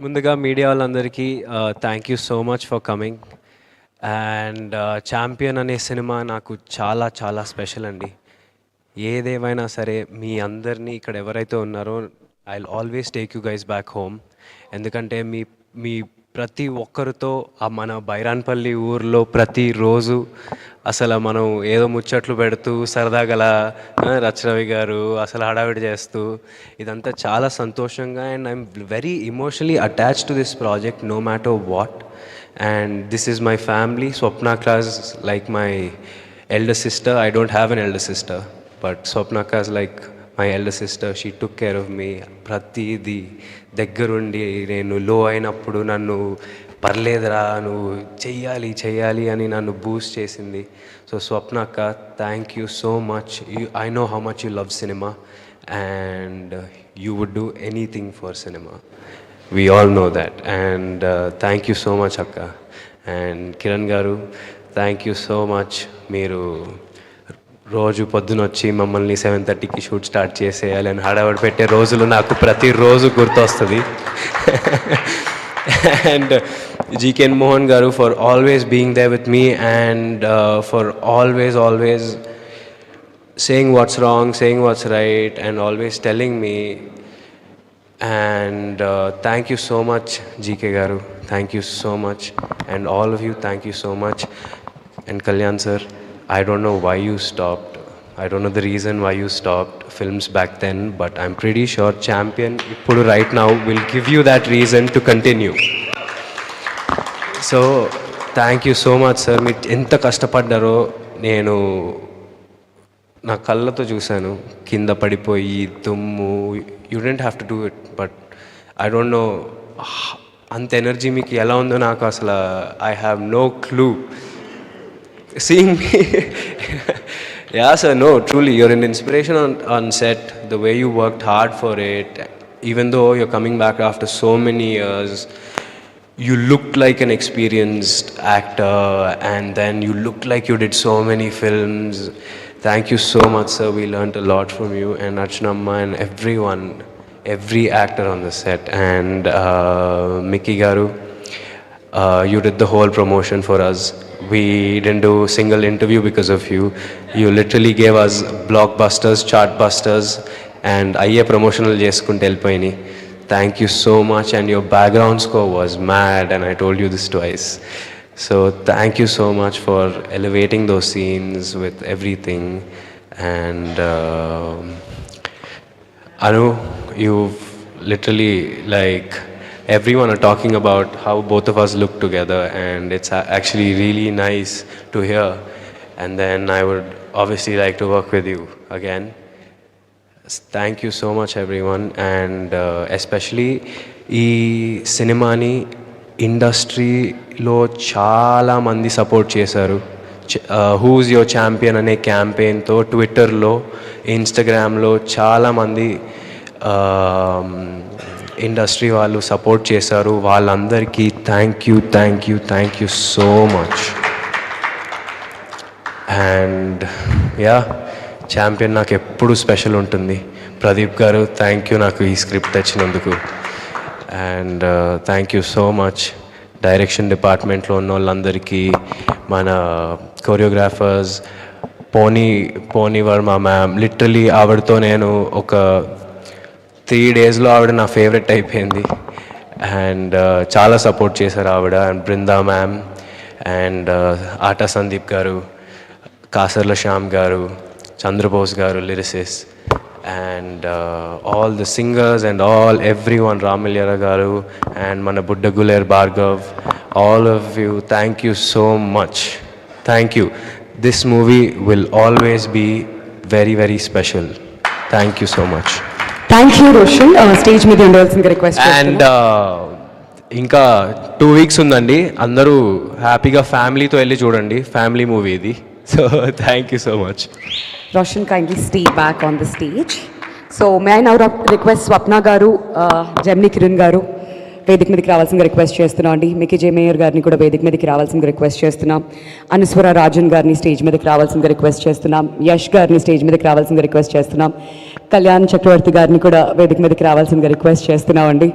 ముందుగా మీడియా వాళ్ళందరికీ thank you so much for coming. And champion అనే సినిమా నాకు చాలా చాలా స్పెషల్ అండి. ఏదేమైనా సరే మీ అందరినీ ఇక్కడ ఎవరైతే ఉన్నారో I will always take you guys back home. ఎందుకంటే మీ మీ ప్రతి ఒక్కరితో మన బైరాన్పల్లి ఊర్లో ప్రతిరోజు అసలు మనం ఏదో ముచ్చట్లు పెడుతూ సరదాగల రచరవి గారు అసలు హడావిడి చేస్తూ ఇదంతా చాలా సంతోషంగా and I'm very emotionally attached to this project no matter what. And this is my family. Swapna class like my elder sister. I don't have an elder sister, but Swapnaka is like my elder sister. She took care of me. ప్రతిదీ దగ్గరుండి నేను లో అయినప్పుడు నన్ను పర్లేదురా నువ్వు చెయ్యాలి చెయ్యాలి అని నన్ను బూస్ట్ చేసింది. సో స్వప్నక్క, thank you so much. I know how much you love cinema and you would do anything for cinema. We all know that. And thank you so much అక్క. And Kiran garu, thank you so much. మీరు రోజు పొద్దున వచ్చి మమ్మల్ని 7:30కి shoot start చేసేయాలి అని హడావడి పెట్టే రోజులు నాకు ప్రతిరోజు గుర్తొస్తుంది. అండ్ జీకెన్ Mohan garu for always being there with me and for always saying what's wrong, saying what's right and always telling me. And thank you so much GK garu, thank you so much. And all of you, thank you so much. And Kalyan sir, I don't know why you stopped. I don't know the reason why you stopped films back then, but I'm pretty sure Champion ippudu right now will give you that reason to continue. So thank you so much sir. మీరు ఎంత కష్టపడ్డారో నేను నా కళ్ళతో చూశాను. కింద పడిపోయి దుమ్ము, you don't have to do it, but I don't know అంత ఎనర్జీ మీకు ఎలా ఉందో నాకు అసలు I have no clue. Seeing me, yeah sir, no, truly you're an inspiration on set. The way you worked hard for it, even though you're coming back after so many years, you looked like an experienced actor and then you looked like you did so many films. Thank you so much sir, we learned a lot from you and Archanamma and everyone, every actor on the set. And Mickey garu, you did the whole promotion for us. We didn't do a single interview because of you. You literally gave us blockbusters, chartbusters, and aye promotional cheskunte elpoyini. Thank you so much. And your background score was mad, and I told you this twice. So thank you so much for elevating those scenes with everything. And Anu, you've literally like everyone are talking about how both of us look together and it's actually really nice to hear. And then I would obviously like to work with you again. Thank you so much everyone. And especially ee cinema ni industry lo chaala mandi support chesaru. Who's your champion ane campaign tho Twitter lo, Instagram lo chaala mandi industry వాళ్ళు support చేశారు. వాళ్ళందరికీ thank you so much. And yeah, champion నాకు ఎప్పుడు special ఉంటుంది. ప్రదీప్ గారు, thank you నాకు ఈ script వచ్చినందుకు. And thank you so much direction డిపార్ట్మెంట్లో ఉన్న వాళ్ళందరికీ, మన కొరియోగ్రాఫర్స్ పోనీ వర్మ మ్యామ్. లిటరలీ ఆవిడతో నేను ఒక 3 daysలో ఆవిడ నా ఫేవరెట్ అయిపోయింది. అండ్ చాలా సపోర్ట్ చేశారు ఆవిడ. And Brinda ma'am and Aata Sandeep garu, Kasarla Shyam garu, Chandrabose garu lyricists, and all the singers and everyone, రామల్యర గారు అండ్ మన బుడ్డగులేర్ Bhargav, all of you, thank you so much. Thank you. This movie will always be very very special. Thank you so much. Thank you Roshan. Stage మీద ఉండవలసిందిగా request. And ఇంకా 2 weeks ఉందండి. అందరూ హ్యాపీగా ఫ్యామిలీతో వెళ్ళి చూడండి. ఫ్యామిలీ మూవీ ఇది. So thank you so much. Roshan, kindly stay back on the stage. So may I now request Swapna garu, Gemini Kiran గారు వేదిక మీదకి రావాల్సిందిగా రిక్వెస్ట్ చేస్తున్నాం అండి. మికీ జే మేయర్ గారిని కూడా వేదిక మీదకి రావాల్సిందిగా రిక్వెస్ట్ చేస్తున్నాం. అనుస్వర రాజన్ గారిని స్టేజ్ మీదకి రావాల్సిందిగా రిక్వెస్ట్ చేస్తున్నాం. యష్ గారిని స్టేజ్ మీదకి రావాల్సిందిగా రిక్వెస్ట్ చేస్తున్నాం. కళ్యాణ్ చక్రవర్తి గారిని కూడా వేదిక మీదకి రావాల్సిందిగా రిక్వెస్ట్ చేస్తున్నాం అండి.